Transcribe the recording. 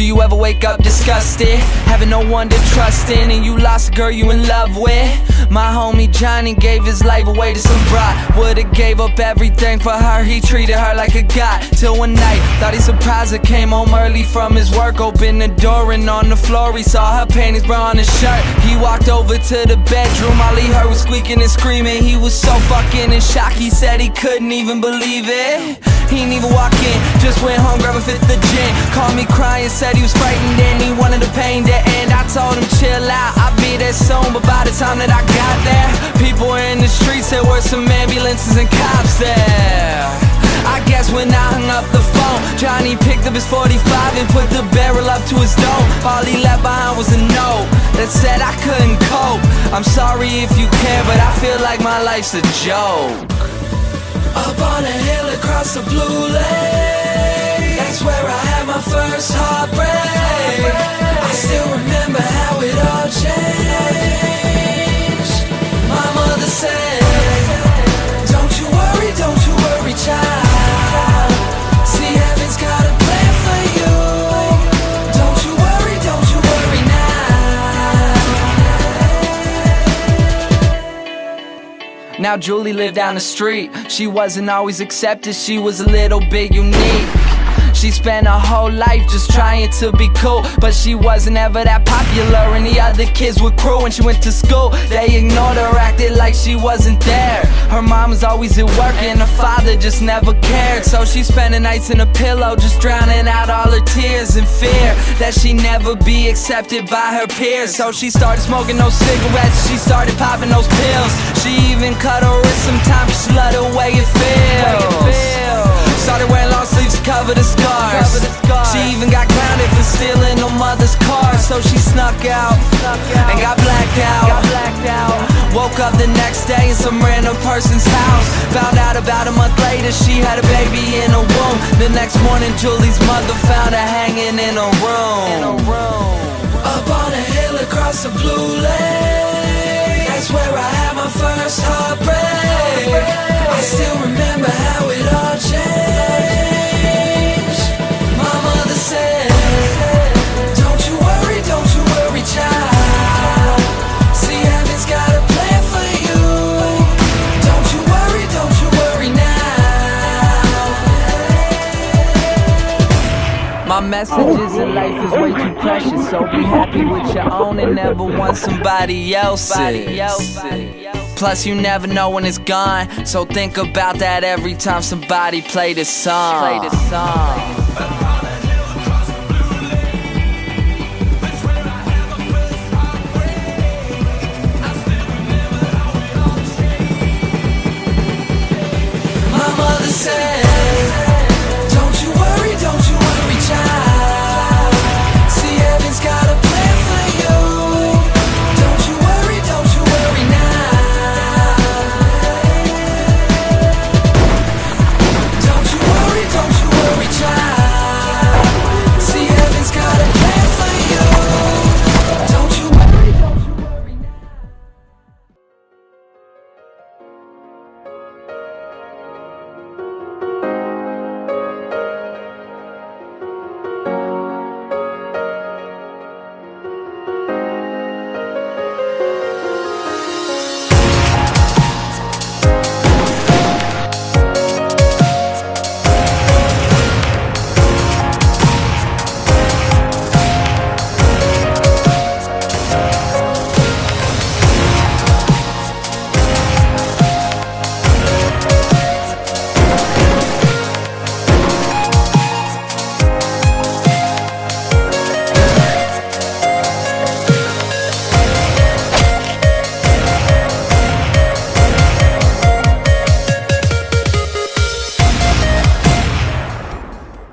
Do you ever wake up disgusted, having no one to trust in, and you lost a girl you in love with? My homie Johnny gave his life away to some broad. Would've gave up everything for her, he treated her like a god. Till one night, thought he surprised her, came home early from his work. Opened the door and on the floor he saw her panties, bra on his shirt. He walked over to the bedroom, all he heard was squeaking and screaming. He was so fucking in shock, he said he couldn't even believe it. He didn't even walk in, just went home, grabbed a fifth of gin. Called me crying, said he was frightened and he wanted the pain to end. I told him chill out, I'll be there soon. But by the time that I got there, people were in the streets, there were some ambulances and cops there. I guess when I hung up the phone, Johnny picked up his 45 and put the barrel up to his dome. All he left behind was a note that said I couldn't cope. I'm sorry if you care, but I feel like my life's a joke. Up on a hill across the blue lake, that's where I had my first heartbreak. I still remember how it all changed. My mother said, don't you worry, child. See, heaven's got a plan for you. Don't you worry now. Now Julie lived down the street. She wasn't always accepted, she was a little bit unique. She spent her whole life just trying to be cool, but she wasn't ever that popular and the other kids were cruel. When she went to school, they ignored her, acted like she wasn't there. Her mom was always at work and her father just never cared. So she spent the nights in a pillow, just drowning out all her tears in fear that she'd never be accepted by her peers. So she started smoking those cigarettes, she started popping those pills. She even cut her wrist sometimes, she loved the way it feels. Started wearing long sleeves to cover the scars. She even got grounded for stealing her mother's car. So she snuck out and got blacked out. Woke up the next day in some random person's house. Found out about a month later she had a baby in her womb. The next morning Julie's mother found her hanging in a room. Up on a hill across the blue lake, that's where I had my first heartbreak. I still remember how it all changed. My mother said, don't you worry, child. See, heaven's got a plan for you. Don't you worry now. My messages in life is way too precious, so be happy with your own and never want somebody else's. Plus you never know when it's gone, so think about that every time somebody play this song.